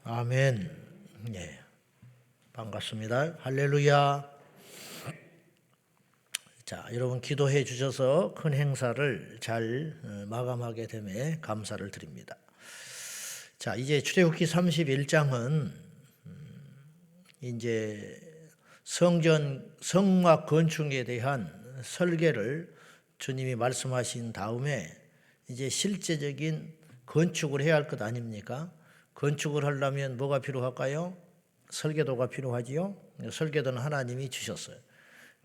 아멘. 네, 반갑습니다. 할렐루야. 자, 여러분 기도해 주셔서 큰 행사를 잘 마감하게 됨에 감사를 드립니다. 자, 이제 출애굽기 31장은 이제 성막 건축에 대한 설계를 주님이 말씀하신 다음에 이제 실제적인 건축을 해야 할 것 아닙니까? 건축을 하려면 뭐가 필요할까요? 설계도가 필요하지요. 설계도는 하나님이 주셨어요.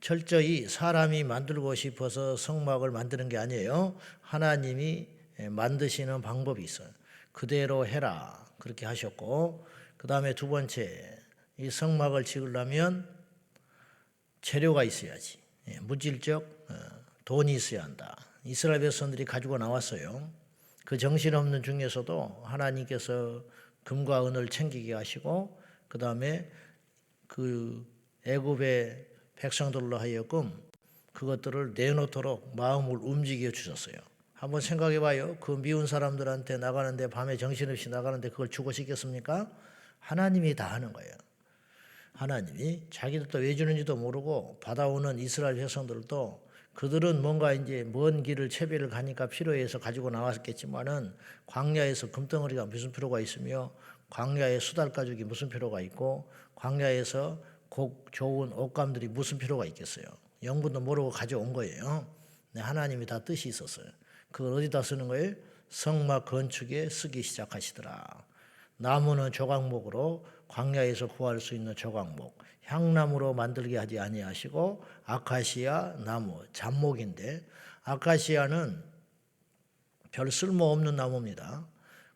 철저히 사람이 만들고 싶어서 성막을 만드는 게 아니에요. 하나님이 만드시는 방법이 있어요. 그대로 해라 그렇게 하셨고, 그 다음에 두 번째, 이 성막을 지으려면 재료가 있어야지. 물질적 돈이 있어야 한다. 이스라엘 백성들이 가지고 나왔어요. 그 정신없는 중에서도 하나님께서 금과 은을 챙기게 하시고, 그 다음에 그 애굽의 백성들로 하여금 그것들을 내놓도록 마음을 움직여 주셨어요. 한번 생각해 봐요. 그 미운 사람들한테 나가는데, 밤에 정신없이 나가는데 그걸 주고 싶겠습니까? 하나님이 다 하는 거예요. 하나님이 자기들도 왜 주는지도 모르고 받아오는 이스라엘 백성들도, 그들은 뭔가 이제 먼 길을 채비를 가니까 필요해서 가지고 나왔겠지만은, 광야에서 금덩어리가 무슨 필요가 있으며, 광야에 수달 가죽이 무슨 필요가 있고, 광야에서 좋은 옷감들이 무슨 필요가 있겠어요. 영분도 모르고 가져온 거예요. 하나님이 다 뜻이 있었어요. 그걸 어디다 쓰는 거예요? 성막 건축에 쓰기 시작하시더라. 나무는 조각목으로 광야에서 구할 수 있는 조각목, 향나무로 만들게 하지 아니하시고 아카시아 나무, 잡목인데, 아카시아는 별 쓸모없는 나무입니다.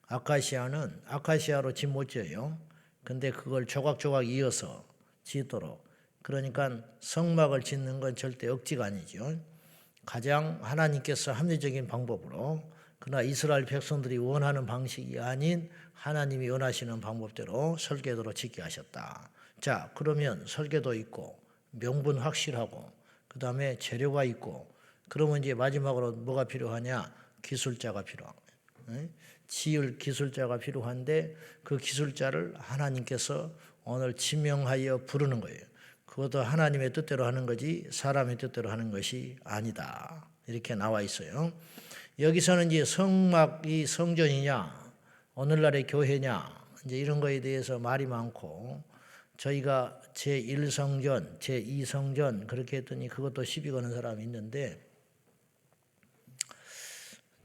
아카시아는 아카시아로 집 못 지어요. 근데 그걸 조각조각 이어서 짓도록, 그러니까 성막을 짓는 건 절대 억지가 아니죠. 가장 하나님께서 합리적인 방법으로, 그러나 이스라엘 백성들이 원하는 방식이 아닌 하나님이 원하시는 방법대로 설계도로 짓게 하셨다. 자, 그러면 설계도 있고 명분 확실하고 그 다음에 재료가 있고, 그러면 이제 마지막으로 뭐가 필요하냐? 기술자가 필요한 거예요. 지을 기술자가 필요한데, 그 기술자를 하나님께서 오늘 지명하여 부르는 거예요. 그것도 하나님의 뜻대로 하는 거지 사람의 뜻대로 하는 것이 아니다. 이렇게 나와 있어요. 여기서는 이제 성막이 성전이냐, 오늘날의 교회냐, 이제 이런 거에 대해서 말이 많고, 저희가 제1성전, 제2성전 그렇게 했더니 그것도 시비 거는 사람이 있는데,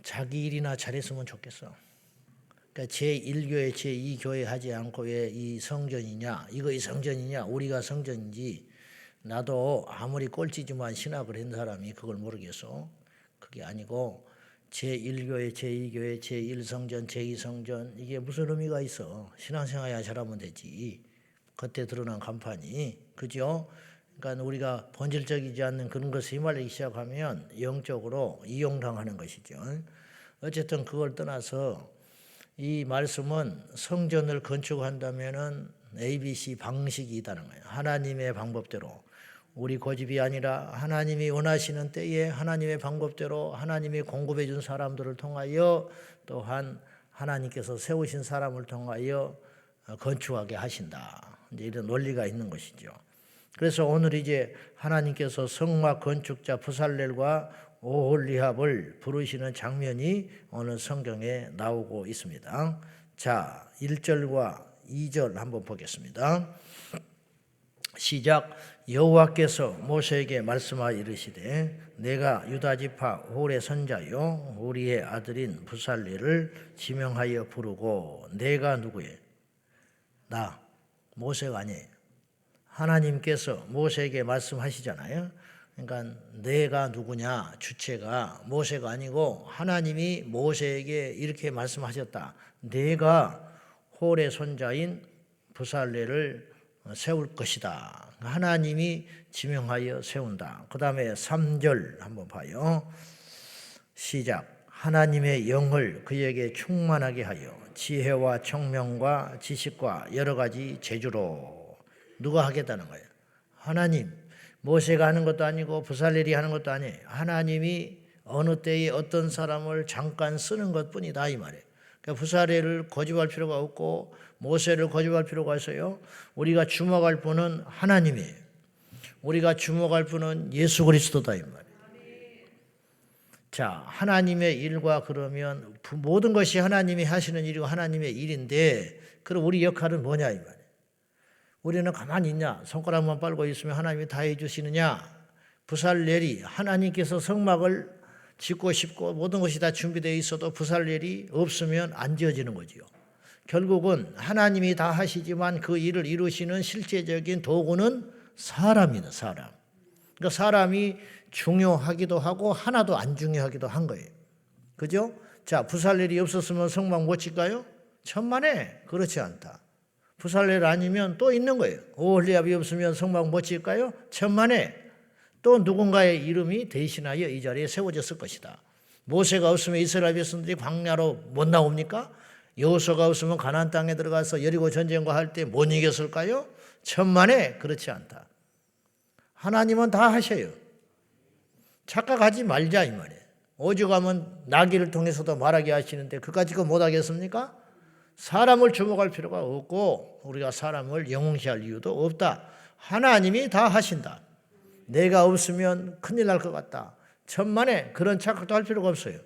자기 일이나 잘했으면 좋겠어. 그러니까 제1교회, 제2교회 하지 않고 왜 이 성전이냐, 이거 이 성전이냐, 우리가 성전인지, 나도 아무리 꼴찌지만 신학을 한 사람이 그걸 모르겠어. 그게 아니고 제1교회, 제2교회, 제1성전, 제2성전, 이게 무슨 의미가 있어? 신앙생활이야 잘하면 되지. 겉에 드러난 간판이, 그죠? 그러니까 우리가 본질적이지 않는 그런 것에 휘말리기 시작하면 영적으로 이용당하는 것이죠. 어쨌든 그걸 떠나서 이 말씀은 성전을 건축한다면은 ABC 방식이 있다는 거예요. 하나님의 방법대로, 우리 고집이 아니라 하나님이 원하시는 때에 하나님의 방법대로 하나님이 공급해 준 사람들을 통하여, 또한 하나님께서 세우신 사람을 통하여 건축하게 하신다. 이제 이런 논리가 있는 것이죠. 그래서 오늘 이제 하나님께서 성막 건축자 부살렐과 오홀리합을 부르시는 장면이 오늘 성경에 나오고 있습니다. 자, 1절과 2절 한번 보겠습니다. 시작. 여호와께서 모세에게 말씀하여 이르시되, 내가 유다 지파 홀의 선자요 우리의 아들인 부살렐을 지명하여 부르고, 내가 누구예? 나 모세가 아니에요. 하나님께서 모세에게 말씀하시잖아요. 그러니까 내가 누구냐, 주체가 모세가 아니고 하나님이 모세에게 이렇게 말씀하셨다. 내가 홀의 손자인 부살렐을 세울 것이다. 하나님이 지명하여 세운다. 그 다음에 3절 한번 봐요. 시작. 하나님의 영을 그에게 충만하게 하여 지혜와 청명과 지식과 여러 가지 재주로. 누가 하겠다는 거예요? 하나님. 모세가 하는 것도 아니고 부살렐이 하는 것도 아니에요. 하나님이 어느 때에 어떤 사람을 잠깐 쓰는 것뿐이다 이 말이에요. 그러니까 부사례를 고집할 필요가 없고 모세를 고집할 필요가 있어요. 우리가 주목할 분은 하나님이에요. 우리가 주목할 분은 예수 그리스도다 이 말이에요. 자, 하나님의 일과 그러면 모든 것이 하나님이 하시는 일이고 하나님의 일인데 그럼 우리 역할은 뭐냐 이 말이에요. 우리는 가만히 있냐? 손가락만 빨고 있으면 하나님이 다 해주시느냐? 부살렐이 하나님께서 성막을 짓고 싶고 모든 것이 다 준비되어 있어도 부살렐이 없으면 안 지어지는 거지요. 결국은 하나님이 다 하시지만 그 일을 이루시는 실제적인 도구는 사람이다. 사람. 그러니까 사람이 중요하기도 하고 하나도 안 중요하기도 한 거예요. 그죠? 자, 부살렐이 없었으면 성막 못 짓까요? 천만에 그렇지 않다. 부살렐 아니면 또 있는 거예요. 오홀리압이 없으면 성막 못 짓까요? 천만에 또 누군가의 이름이 대신하여 이 자리에 세워졌을 것이다. 모세가 없으면 이스라엘 백성들이 광야로 못 나옵니까? 여호수아가 없으면 가나안 땅에 들어가서 여리고 전쟁과 할 때 못 이겼을까요? 천만에 그렇지 않다. 하나님은 다 하셔요. 착각하지 말자 이 말이에요. 오죽하면 나귀를 통해서도 말하게 하시는데 그까짓 거 못하겠습니까? 사람을 주목할 필요가 없고 우리가 사람을 영웅시할 이유도 없다. 하나님이 다 하신다. 내가 없으면 큰일 날 것 같다. 천만에 그런 착각도 할 필요가 없어요.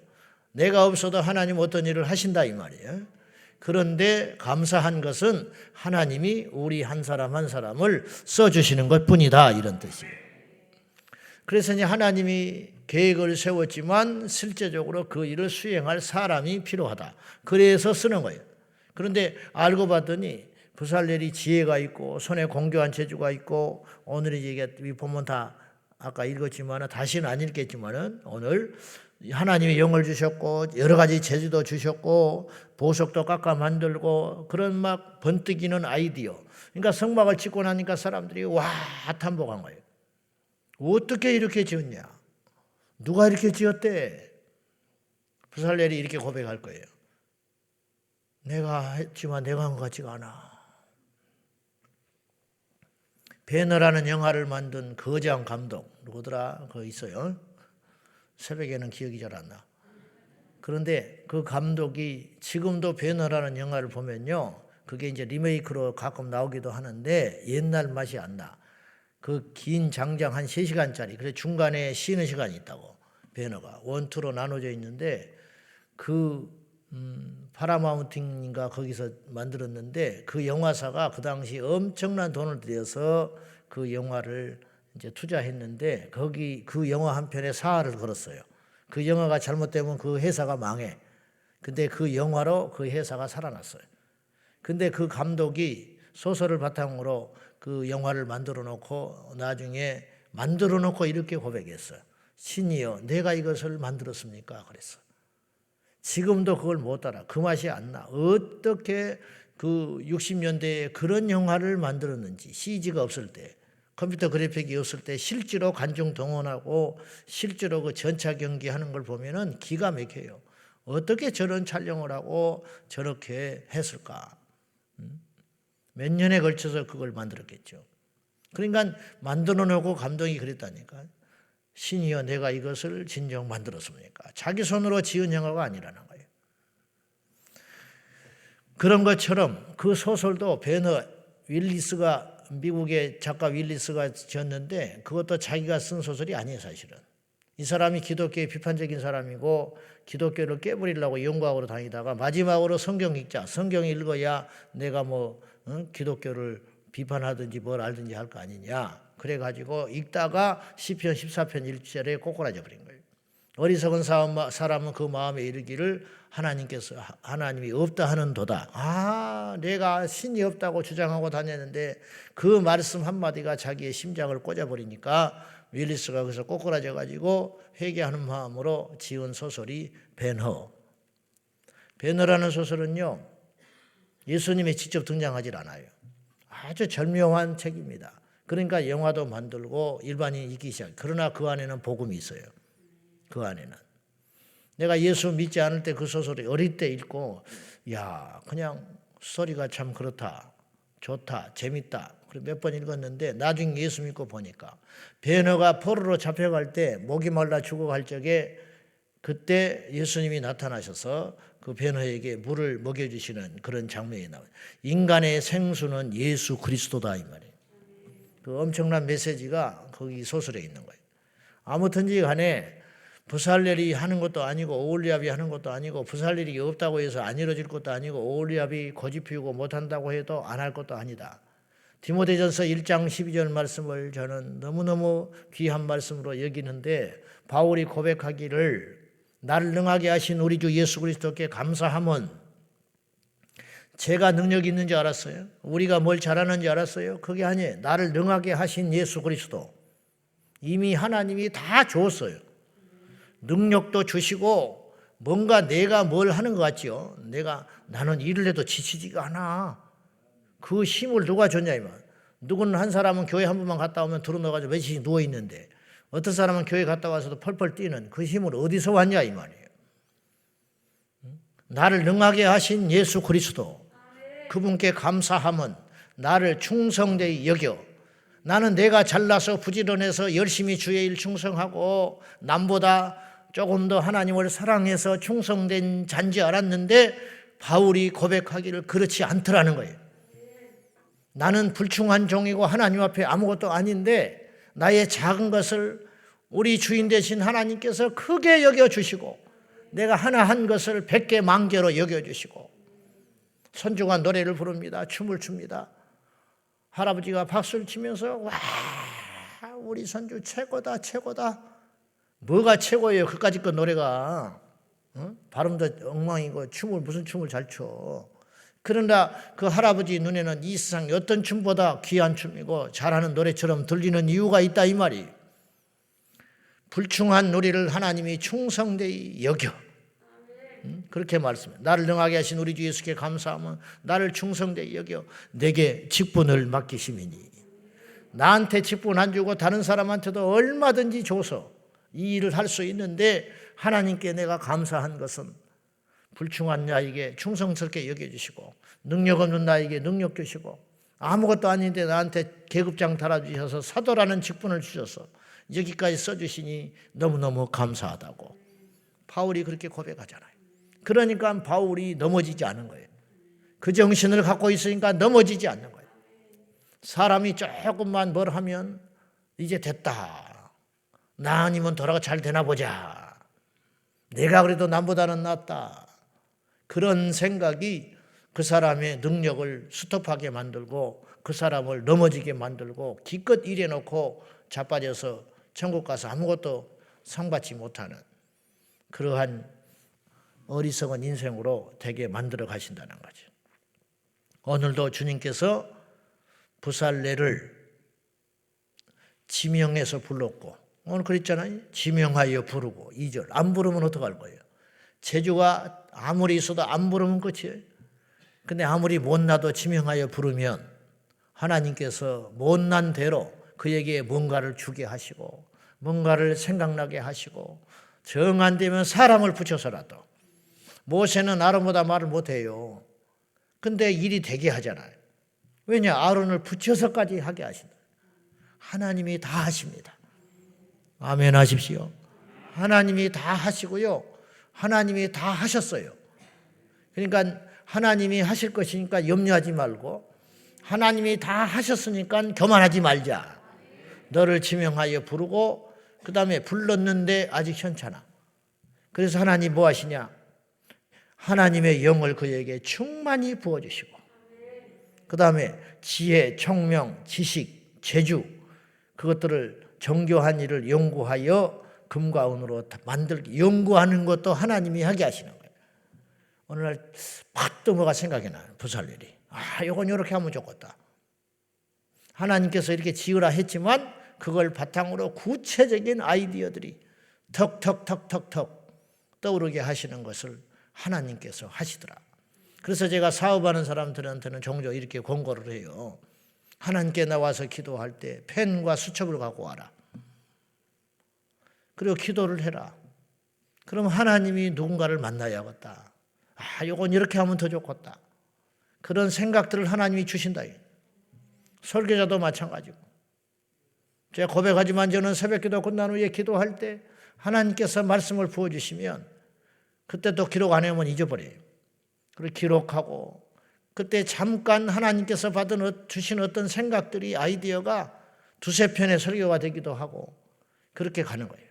내가 없어도 하나님 어떤 일을 하신다 이 말이에요. 그런데 감사한 것은 하나님이 우리 한 사람 한 사람을 써주시는 것뿐이다 이런 뜻이에요. 그래서 이제 하나님이 계획을 세웠지만 실제적으로 그 일을 수행할 사람이 필요하다. 그래서 쓰는 거예요. 그런데 알고 봤더니 부살렐이 지혜가 있고 손에 공교한 재주가 있고 오늘 이게 보면 다 아까 읽었지만 다시는 안 읽겠지만은 오늘 하나님이 영을 주셨고 여러 가지 재주도 주셨고 보석도 깎아 만들고 그런 막 번뜩이는 아이디어. 그러니까 성막을 짓고 나니까 사람들이 와 탐복한 거예요. 어떻게 이렇게 지었냐? 누가 이렇게 지었대? 부살렐이 이렇게 고백할 거예요. 내가 했지만 내가 한 것 같지가 않아. 베너라는 영화를 만든 거장 감독 누구더라? 그거 있어요. 새벽에는 기억이 잘 안 나. 그런데 그 감독이 지금도 베너라는 영화를 보면요. 그게 이제 리메이크로 가끔 나오기도 하는데 옛날 맛이 안 나. 그 긴 장장 한 3시간짜리. 그래서 중간에 쉬는 시간이 있다고. 베너가 원투로 나눠져 있는데 그 파라마운틴인가 거기서 만들었는데 그 영화사가 그 당시 엄청난 돈을 들여서 그 영화를 이제 투자했는데 거기 그 영화 한 편에 사활을 걸었어요. 그 영화가 잘못되면 그 회사가 망해. 근데 그 영화로 그 회사가 살아났어요. 근데 그 감독이 소설을 바탕으로 그 영화를 만들어 놓고 나중에 만들어 놓고 이렇게 고백했어요. 신이여 내가 이것을 만들었습니까? 그랬어. 지금도 그걸 못 알아. 그 맛이 안 나. 어떻게 그 60년대에 그런 영화를 만들었는지 CG가 없을 때 컴퓨터 그래픽이 없을 때 실제로 관중 동원하고 실제로 그 전차 경기하는 걸 보면은 기가 막혀요. 어떻게 저런 촬영을 하고 저렇게 했을까? 몇 년에 걸쳐서 그걸 만들었겠죠. 그러니까 만들어 놓고 감독이 그랬다니까. 신이여 내가 이것을 진정 만들었습니까? 자기 손으로 지은 영화가 아니라는 거예요. 그런 것처럼 그 소설도 베너 윌리스가 미국의 작가 윌리스가 지었는데 그것도 자기가 쓴 소설이 아니에요 사실은. 이 사람이 기독교에 비판적인 사람이고 기독교를 깨버리려고 영과학으로 다니다가 마지막으로 성경 읽자. 성경 읽어야 내가 기독교를 비판하든지 뭘 알든지 할 거 아니냐. 그래가지고 읽다가 시편 14편 1절에 꼬꾸라져 버린 거예요. 어리석은 사람은 그 마음에 이르기를 하나님이 없다 하는 도다. 내가 신이 없다고 주장하고 다녔는데 그 말씀 한마디가 자기의 심장을 꽂아버리니까 윌리스가 그래서 꼬꾸라져 가지고 회개하는 마음으로 지은 소설이 베너. 베너라는 소설은요. 예수님이 직접 등장하질 않아요. 아주 절묘한 책입니다. 그러니까 영화도 만들고 일반인이 읽기 시작. 그러나 그 안에는 복음이 있어요. 그 안에는. 내가 예수 믿지 않을 때 그 소설을 어릴 때 읽고 그냥 스토리가 참 그렇다. 좋다. 재밌다. 몇 번 읽었는데 나중에 예수 믿고 보니까 베너가 포로로 잡혀갈 때 목이 말라 죽어갈 적에 그때 예수님이 나타나셔서 그 베너에게 물을 먹여주시는 그런 장면이 나와요. 인간의 생수는 예수 그리스도다 이 말이에요. 그 엄청난 메시지가 거기 소설에 있는 거예요. 아무튼지 간에 부살렐이 하는 것도 아니고 오홀리압이 하는 것도 아니고 부살렐이 없다고 해서 안 이루어질 것도 아니고 오홀리압이 고집 피우고 못한다고 해도 안 할 것도 아니다. 디모데전서 1장 12절 말씀을 저는 너무너무 귀한 말씀으로 여기는데 바울이 고백하기를 나를 능하게 하신 우리 주 예수 그리스도께 감사함은 제가 능력이 있는 줄 알았어요. 우리가 뭘 잘하는 줄 알았어요. 그게 아니에요. 나를 능하게 하신 예수 그리스도. 이미 하나님이 다 줬어요. 능력도 주시고 뭔가 내가 뭘 하는 것 같지요. 나는 일을 해도 지치지가 않아. 그 힘을 누가 줬냐 이 말. 누구는 한 사람은 교회 한 번만 갔다 오면 들어넣어가지고 며칠 누워 있는데 어떤 사람은 교회 갔다 와서도 펄펄 뛰는 그 힘을 어디서 왔냐 이 말이에요. 나를 능하게 하신 예수 그리스도 그분께 감사함은 나를 충성되이 여겨 나는 내가 잘나서 부지런해서 열심히 주의 일 충성하고 남보다 조금 더 하나님을 사랑해서 충성된 잔지 알았는데 바울이 고백하기를 그렇지 않더라는 거예요. 나는 불충한 종이고 하나님 앞에 아무것도 아닌데 나의 작은 것을 우리 주인 되신 하나님께서 크게 여겨주시고 내가 하나 한 것을 100개 만개로 여겨주시고 선중한 노래를 부릅니다. 춤을 춥니다. 할아버지가 박수를 치면서 와 우리 선주 최고다 최고다. 뭐가 최고예요? 그까짓 거 노래가 발음도 엉망이고 무슨 춤을 잘 춰. 그러나 그 할아버지 눈에는 이 세상 어떤 춤보다 귀한 춤이고 잘하는 노래처럼 들리는 이유가 있다 이 말이. 불충한 우리를 하나님이 충성되이 여겨. 그렇게 말씀해요. 나를 능하게 하신 우리 주 예수께 감사하면 나를 충성되이 여겨 내게 직분을 맡기심이니. 나한테 직분 안 주고 다른 사람한테도 얼마든지 줘서 이 일을 할 수 있는데 하나님께 내가 감사한 것은 불충한 나에게 충성스럽게 여겨주시고 능력 없는 나에게 능력 주시고 아무것도 아닌데 나한테 계급장 달아주셔서 사도라는 직분을 주셔서 여기까지 써주시니 너무너무 감사하다고 바울이 그렇게 고백하잖아요. 그러니까 바울이 넘어지지 않은 거예요. 그 정신을 갖고 있으니까 넘어지지 않는 거예요. 사람이 조금만 뭘 하면 이제 됐다. 나 아니면 돌아가 잘 되나 보자. 내가 그래도 남보다는 낫다. 그런 생각이 그 사람의 능력을 스톱하게 만들고 그 사람을 넘어지게 만들고 기껏 일해놓고 자빠져서 천국 가서 아무것도 상받지 못하는 그러한 어리석은 인생으로 되게 만들어 가신다는 거죠. 오늘도 주님께서 부살레를 지명해서 불렀고 오늘 그랬잖아요. 지명하여 부르고 2절 안 부르면 어떡할 거예요. 재주가 아무리 있어도 안 부르면 끝이에요. 근데 아무리 못나도 지명하여 부르면 하나님께서 못난 대로 그에게 뭔가를 주게 하시고 뭔가를 생각나게 하시고 정 안 되면 사람을 붙여서라도 모세는 아론보다 말을 못해요. 근데 일이 되게 하잖아요. 왜냐? 아론을 붙여서까지 하게 하신다. 하나님이 다 하십니다. 아멘 하십시오. 하나님이 다 하시고요. 하나님이 다 하셨어요. 그러니까 하나님이 하실 것이니까 염려하지 말고 하나님이 다 하셨으니까 교만하지 말자. 너를 지명하여 부르고 그 다음에 불렀는데 아직 현찮아. 그래서 하나님 뭐 하시냐? 하나님의 영을 그에게 충만히 부어주시고 그 다음에 지혜, 총명, 지식, 재주 그것들을 정교한 일을 연구하여 금과 은으로 만들기 연구하는 것도 하나님이 하게 하시는 거예요. 오늘날 팍 뭐가 생각이 나요. 부살렐이. 이건 이렇게 하면 좋겠다. 하나님께서 이렇게 지으라 했지만 그걸 바탕으로 구체적인 아이디어들이 턱턱턱턱턱 떠오르게 하시는 것을 하나님께서 하시더라. 그래서 제가 사업하는 사람들한테는 종종 이렇게 권고를 해요. 하나님께 나와서 기도할 때 펜과 수첩을 갖고 와라. 그리고 기도를 해라. 그럼 하나님이 누군가를 만나야겠다. 이건 이렇게 하면 더 좋겠다. 그런 생각들을 하나님이 주신다. 설교자도 마찬가지고. 제가 고백하지만 저는 새벽기도 끝난 후에 기도할 때 하나님께서 말씀을 부어주시면 그때 또 기록 안 해오면 잊어버려요. 그리고 기록하고 그때 잠깐 하나님께서 주신 어떤 생각들이 아이디어가 두세 편의 설교가 되기도 하고 그렇게 가는 거예요.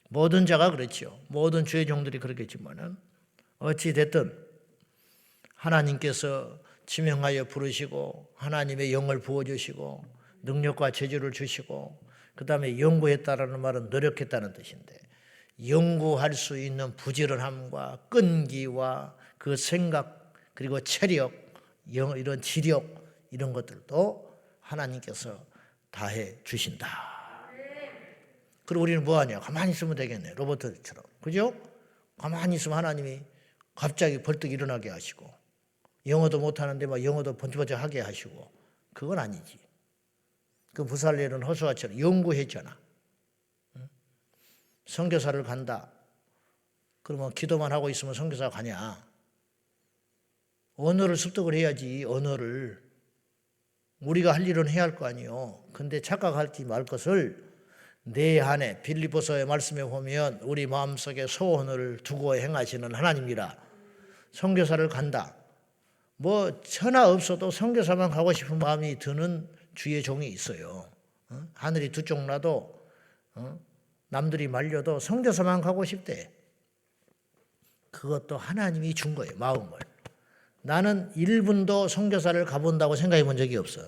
모든 자가 그렇지요. 모든 주의 종들이 그렇겠지만은 어찌 됐든 하나님께서 지명하여 부르시고 하나님의 영을 부어주시고 능력과 재주를 주시고 그 다음에 연구했다라는 말은 노력했다는 뜻인데 연구할 수 있는 부지런함과 끈기와 그 생각 그리고 체력 이런 지력 이런 것들도 하나님께서 다해 주신다. 그리고 우리는 뭐하냐? 가만히 있으면 되겠네. 로봇처럼. 그죠? 가만히 있으면 하나님이 갑자기 벌떡 일어나게 하시고 영어도 못하는데 막 영어도 번쩍번쩍 하게 하시고 그건 아니지. 그 부살렐은 호수아처럼 연구했잖아. 선교사를 간다. 그러면 기도만 하고 있으면 선교사 가냐? 언어를 습득을 해야지. 언어를 우리가 할 일은 해야 할 거 아니요. 근데 착각할지 말 것을 내 안에 빌립보서의 말씀에 보면 우리 마음속에 소원을 두고 행하시는 하나님이라. 선교사를 간다. 뭐 천하 없어도 선교사만 가고 싶은 마음이 드는 주의 종이 있어요. 하늘이 두 쪽 나도 남들이 말려도 선교사만 가고 싶대. 그것도 하나님이 준 거예요. 마음을. 나는 1분도 선교사를 가본다고 생각해 본 적이 없어.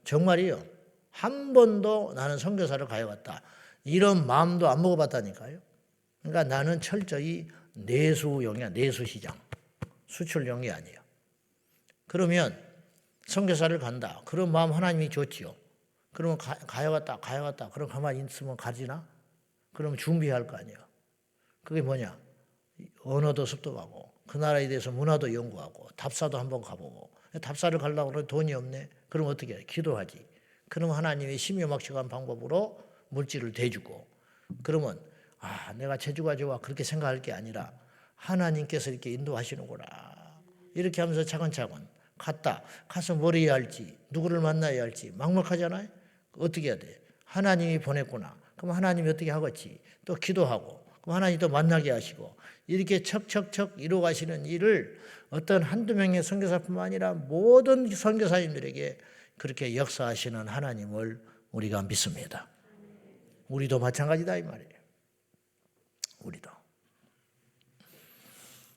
정말이요. 한 번도 나는 선교사를 가야겠다. 이런 마음도 안 먹어봤다니까요. 그러니까 나는 철저히 내수용이야. 내수시장. 수출용이 아니에요. 그러면 선교사를 간다. 그런 마음 하나님이 줬지요. 그러면 가야겠다. 그럼 가만히 있으면 가지나? 그럼 준비할 거 아니에요. 그게 뭐냐? 언어도 습득하고 그 나라에 대해서 문화도 연구하고 답사도 한번 가보고 답사를 가려고 그러면 돈이 없네. 그럼 어떻게 해? 기도하지. 그럼 하나님이 심요막측한 방법으로 물질을 대주고 그러면 내가 재주가 좋아 그렇게 생각할 게 아니라 하나님께서 이렇게 인도하시는구나. 이렇게 하면서 차근차근 가서 뭘 해야 할지 누구를 만나야 할지 막막하잖아요. 어떻게 해야 돼? 하나님이 보냈구나. 그럼 하나님이 어떻게 하겠지? 또 기도하고 그럼 하나님이 또 만나게 하시고 이렇게 척척척 이루어가시는 일을 어떤 한두 명의 선교사뿐만 아니라 모든 선교사님들에게 그렇게 역사하시는 하나님을 우리가 믿습니다. 우리도 마찬가지다 이 말이에요. 우리도.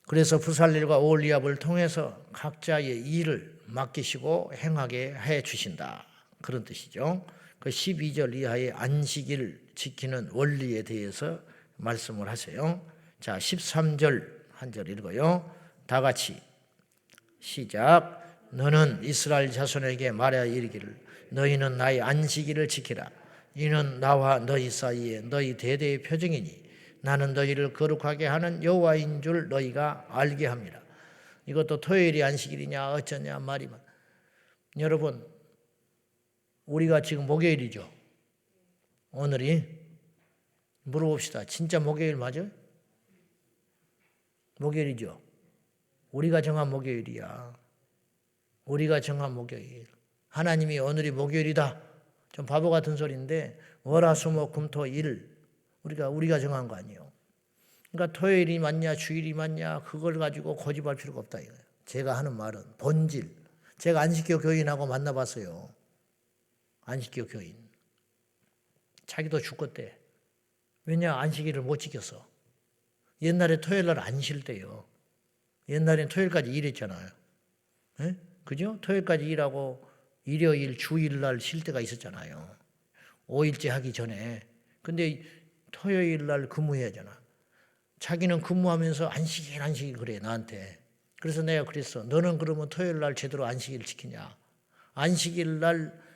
그래서 부살렐과 오홀리압을 통해서 각자의 일을 맡기시고 행하게 해 주신다. 그런 뜻이죠. 그 12절 이하의 안식일 지키는 원리에 대해서 말씀을 하세요. 자, 13절 한 절 읽어요. 다 같이 시작. 너는 이스라엘 자손에게 말하여 이르기를 너희는 나의 안식일을 지키라. 이는 나와 너희 사이에 너희 대대의 표징이니 나는 너희를 거룩하게 하는 여호와인 줄 너희가 알게 합니다. 이것도 토요일이 안식일이냐 어쩌냐 말이면 여러분 우리가 지금 목요일이죠. 오늘이 물어봅시다. 진짜 목요일 맞아요? 목요일이죠. 우리가 정한 목요일이야. 우리가 정한 목요일. 하나님이 오늘이 목요일이다. 좀 바보 같은 소리인데 월화수목금토일 우리가 정한 거 아니에요. 그러니까 토요일이 맞냐 주일이 맞냐 그걸 가지고 고집할 필요가 없다 이거예요. 제가 하는 말은 본질. 제가 안식교 교인하고 만나봤어요. 안식교 교인. 자기도 죽겠대. 왜냐 안식일을 못 지켰어. 옛날에 토요일날 안 쉴 때요. 옛날엔 토요일까지 일했잖아요. 에? 그죠? 토요일까지 일하고 일요일 주일날 쉴 때가 있었잖아요. 5일째 하기 전에. 근데 토요일날 근무해야 하잖아. 자기는 근무하면서 안식일 그래 나한테. 그래서 내가 그랬어. 너는 그러면 토요일날 제대로 안식일 지키냐. 안식일날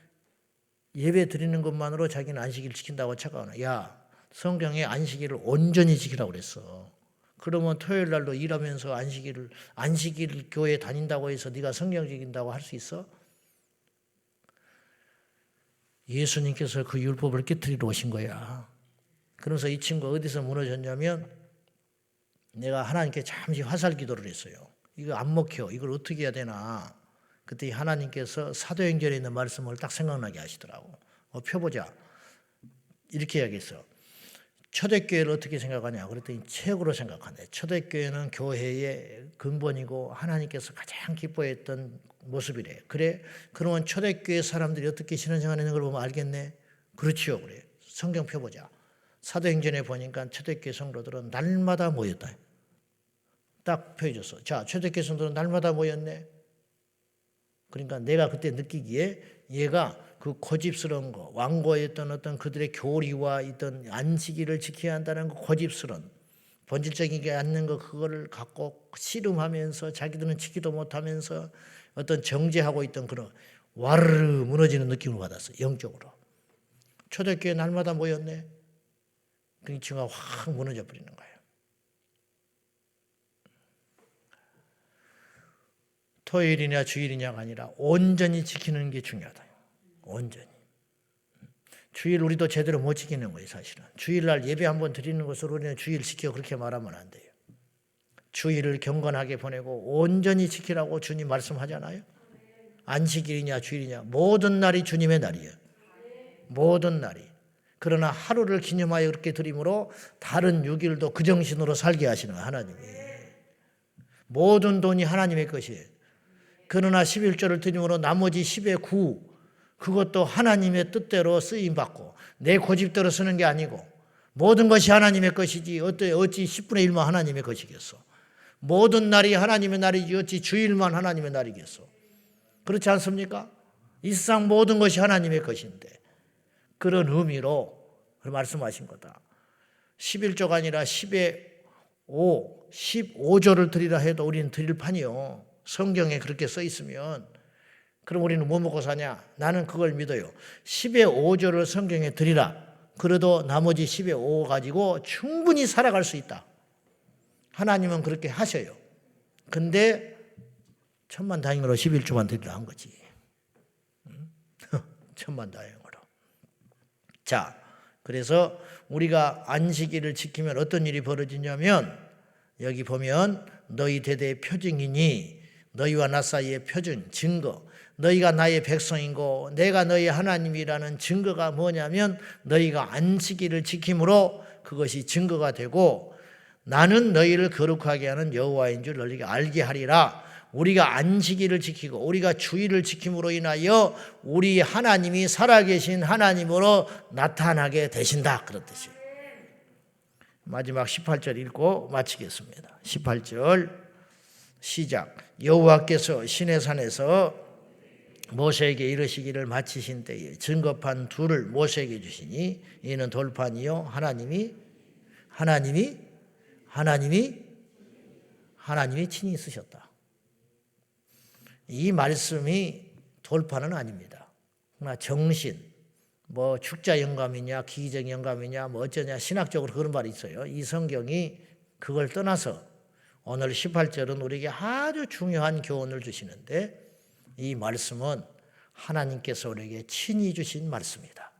예배 드리는 것만으로 자기는 안식일 지킨다고 착각하나. 야 성경에 안식일을 온전히 지키라고 그랬어. 그러면 토요일날도 일하면서 안식일 교회 다닌다고 해서 네가 성경 지킨다고 할 수 있어? 예수님께서 그 율법을 깨트리러 오신 거야. 그러면서 이 친구가 어디서 무너졌냐면 내가 하나님께 잠시 화살 기도를 했어요. 이거 안 먹혀. 이걸 어떻게 해야 되나. 그때 하나님께서 사도행전에 있는 말씀을 딱 생각나게 하시더라고. 펴보자. 이렇게 해야겠어. 초대교회를 어떻게 생각하냐 그랬더니 최고로 생각하네. 초대교회는 교회의 근본이고 하나님께서 가장 기뻐했던 모습이래. 그래? 그러면 초대교회 사람들이 어떻게 신앙생활하는 걸 보면 알겠네. 그렇지요. 그래. 성경 펴보자. 사도행전에 보니까 초대교회 성도들은 날마다 모였다. 딱 펴줬어. 자, 초대교회 성도들은 날마다 모였네. 그러니까 내가 그때 느끼기에 얘가 그 고집스러운 거, 완고했던 어떤 그들의 교리와 있던 안식일을 지켜야 한다는 그 고집스러운 본질적이게 않는 거 그거를 갖고 씨름하면서 자기들은 지키도 못하면서 어떤 정죄하고 있던 그런 와르르 무너지는 느낌을 받았어. 영적으로. 초대교회 날마다 모였네. 그 친구가 확 무너져 버리는 거예요. 토요일이냐 주일이냐가 아니라 온전히 지키는 게 중요하다. 온전히. 주일 우리도 제대로 못 지키는 거예요, 사실은. 주일날 예배 한번 드리는 것으로 우리는 주일 지켜 그렇게 말하면 안 돼요. 주일을 경건하게 보내고 온전히 지키라고 주님 말씀하잖아요. 안식일이냐 주일이냐 모든 날이 주님의 날이에요. 모든 날이. 그러나 하루를 기념하여 그렇게 드림으로 다른 6일도 그 정신으로 살게 하시는 거예요, 하나님이. 모든 돈이 하나님의 것이에요. 그러나 11조를 드림으로 나머지 10의 9 그것도 하나님의 뜻대로 쓰임받고 내 고집대로 쓰는 게 아니고 모든 것이 하나님의 것이지 어찌 10분의 1만 하나님의 것이겠어. 모든 날이 하나님의 날이지 어찌 주일만 하나님의 날이겠어. 그렇지 않습니까? 이 세상 모든 것이 하나님의 것인데 그런 의미로 말씀하신 거다. 11조가 아니라 10의 5, 15조를 드리라 해도 우리는 드릴 판이요. 성경에 그렇게 써 있으면 그럼 우리는 뭐 먹고 사냐? 나는 그걸 믿어요. 10의 5조를 성경에 드리라. 그래도 나머지 10의 5 가지고 충분히 살아갈 수 있다. 하나님은 그렇게 하셔요. 근데 천만다행으로 11조만 드리라 한 거지. 천만다행으로. 자, 그래서 우리가 안식일을 지키면 어떤 일이 벌어지냐면 여기 보면 너희 대대의 표징이니 너희와 나 사이의 표징, 증거. 너희가 나의 백성이고 내가 너희 하나님이라는 증거가 뭐냐면 너희가 안식일을 지킴으로 그것이 증거가 되고 나는 너희를 거룩하게 하는 여호와인 줄 너희가 알게 하리라. 우리가 안식일을 지키고 우리가 주일을 지킴으로 인하여 우리 하나님이 살아계신 하나님으로 나타나게 되신다. 그런 뜻이에요. 마지막 18절 읽고 마치겠습니다. 18절 시작. 여호와께서 시내산에서 모세에게 이르시기를 마치신 때에 증거판 둘을 모세에게 주시니 이는 돌판이요 하나님이 친히 쓰셨다. 이 말씀이 돌판은 아닙니다. 그러나 정신, 뭐 축자 영감이냐 기적 영감이냐 뭐 어쩌냐 신학적으로 그런 말이 있어요. 이 성경이 그걸 떠나서 오늘 18절은 우리에게 아주 중요한 교훈을 주시는데 이 말씀은 하나님께서 우리에게 친히 주신 말씀이다.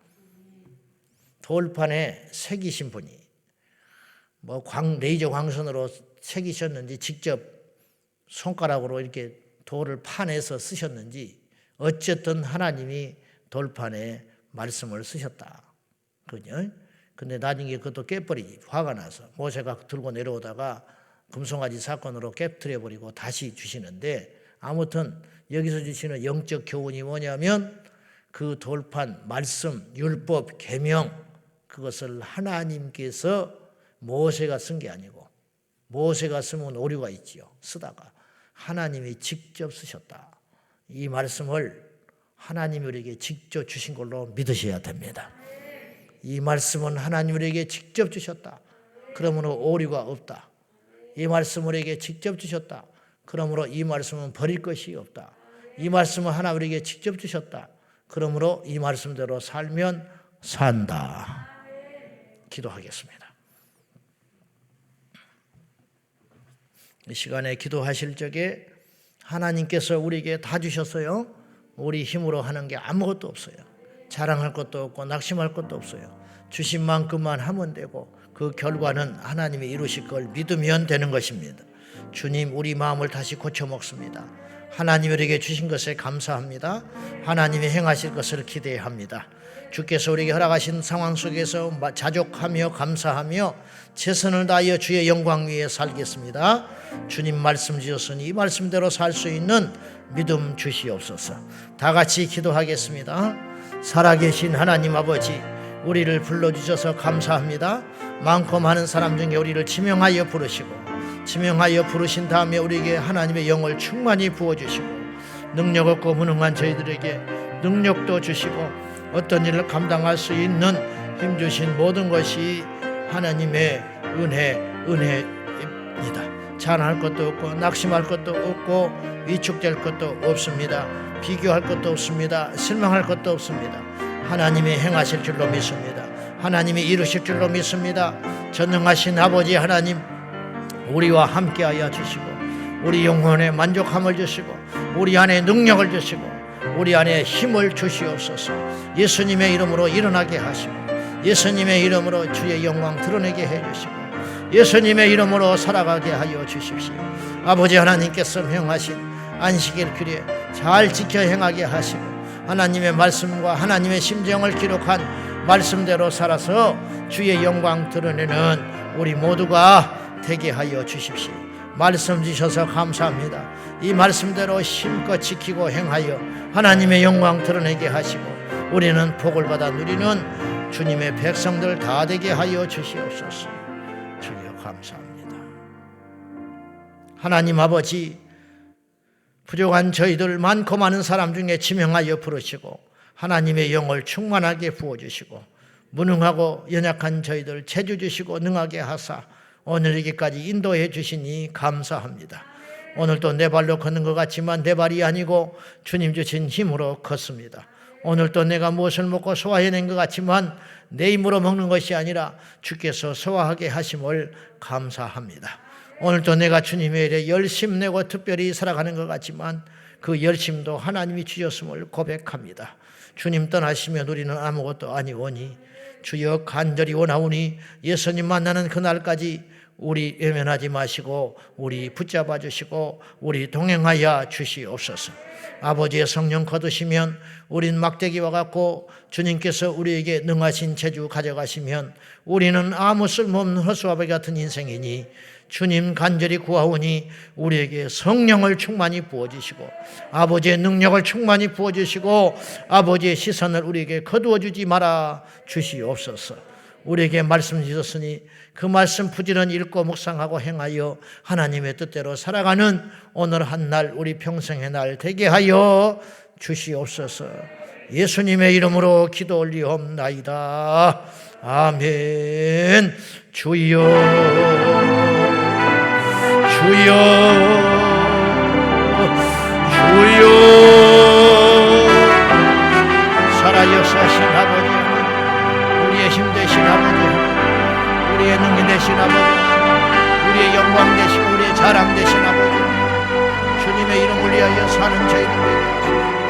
돌판에 새기신 분이 뭐 레이저 광선으로 새기셨는지 직접 손가락으로 이렇게 돌을 파내서 쓰셨는지 어쨌든 하나님이 돌판에 말씀을 쓰셨다. 그죠? 근데 나중에 그것도 깨버리지. 화가 나서 모세가 들고 내려오다가 금송아지 사건으로 깨트려버리고 다시 주시는데 아무튼 여기서 주시는 영적 교훈이 뭐냐면 그 돌판, 말씀, 율법, 계명 그것을 하나님께서 모세가 쓴 게 아니고 모세가 쓰면 오류가 있지요. 쓰다가 하나님이 직접 쓰셨다. 이 말씀을 하나님이 우리에게 직접 주신 걸로 믿으셔야 됩니다. 이 말씀은 하나님이 우리에게 직접 주셨다. 그러므로 오류가 없다. 이 말씀을 우리에게 직접 주셨다. 그러므로 이 말씀은 버릴 것이 없다. 이 말씀은 하나님 우리에게 직접 주셨다. 그러므로 이 말씀대로 살면 산다. 기도하겠습니다. 이 시간에 기도하실 적에 하나님께서 우리에게 다 주셨어요. 우리 힘으로 하는 게 아무것도 없어요. 자랑할 것도 없고 낙심할 것도 없어요. 주신 만큼만 하면 되고 그 결과는 하나님이 이루실 걸 믿으면 되는 것입니다. 주님, 우리 마음을 다시 고쳐 먹습니다. 하나님 우리에게 주신 것에 감사합니다. 하나님이 행하실 것을 기대합니다. 주께서 우리에게 허락하신 상황 속에서 자족하며 감사하며 최선을 다하여 주의 영광 위에 살겠습니다. 주님 말씀 주셨으니 이 말씀대로 살 수 있는 믿음 주시옵소서. 다 같이 기도하겠습니다. 살아계신 하나님 아버지, 우리를 불러주셔서 감사합니다. 많고 많은 사람 중에 우리를 지명하여 부르신 다음에 우리에게 하나님의 영을 충만히 부어주시고, 능력 없고 무능한 저희들에게 능력도 주시고, 어떤 일을 감당할 수 있는 힘 주신 모든 것이 하나님의 은혜입니다. 자랑할 것도 없고 낙심할 것도 없고 위축될 것도 없습니다. 비교할 것도 없습니다. 실망할 것도 없습니다. 하나님이 행하실 줄로 믿습니다. 하나님이 이루실 줄로 믿습니다. 전능하신 아버지 하나님, 우리와 함께하여 주시고 우리 영혼에 만족함을 주시고 우리 안에 능력을 주시고 우리 안에 힘을 주시옵소서. 예수님의 이름으로 일어나게 하시고 예수님의 이름으로 주의 영광 드러내게 해주시고 예수님의 이름으로 살아가게 하여 주십시오. 아버지 하나님께서 명하신 안식일 규례 잘 지켜 행하게 하시고 하나님의 말씀과 하나님의 심정을 기록한 말씀대로 살아서 주의 영광 드러내는 우리 모두가 되게 하여 주십시오. 말씀 주셔서 감사합니다. 이 말씀대로 힘껏 지키고 행하여 하나님의 영광 드러내게 하시고 우리는 복을 받아 누리는 주님의 백성들 다 되게 하여 주시옵소서. 주여 감사합니다. 하나님 아버지, 부족한 저희들 많고 많은 사람 중에 지명하여 부르시고 하나님의 영을 충만하게 부어주시고 무능하고 연약한 저희들 체주 주시고 능하게 하사 오늘에게까지 인도해 주시니 감사합니다. 오늘도 내 발로 걷는 것 같지만 내 발이 아니고 주님 주신 힘으로 걷습니다. 오늘도 내가 무엇을 먹고 소화해낸 것 같지만 내 힘으로 먹는 것이 아니라 주께서 소화하게 하심을 감사합니다. 오늘도 내가 주님의 일에 열심 내고 특별히 살아가는 것 같지만 그 열심도 하나님이 주셨음을 고백합니다. 주님 떠나시면 우리는 아무것도 아니오니 주여 간절히 원하오니 예수님 만나는 그날까지 우리 외면하지 마시고 우리 붙잡아 주시고 우리 동행하여 주시옵소서. 아버지의 성령 거두시면 우린 막대기와 같고 주님께서 우리에게 능하신 재주 가져가시면 우리는 아무 쓸모없는 허수아비 같은 인생이니 주님 간절히 구하오니 우리에게 성령을 충만히 부어주시고 아버지의 능력을 충만히 부어주시고 아버지의 시선을 우리에게 거두어 주지 말아 주시옵소서. 우리에게 말씀 주셨으니 그 말씀 부지런히 읽고 묵상하고 행하여 하나님의 뜻대로 살아가는 오늘 한 날 우리 평생의 날 되게 하여 주시옵소서. 예수님의 이름으로 기도 올리옵나이다. 아멘. 주여 주여 주여. 살아 역사하신 아버지 하나님, 우리의 힘 되신 아버지 하나님, 우리의 능력 되신 아버지 하나님, 우리의 영광 되시고 우리의 자랑 되신 아버지 하나님, 주님의 이름을 위하여 사는 저희들 되게 하소서.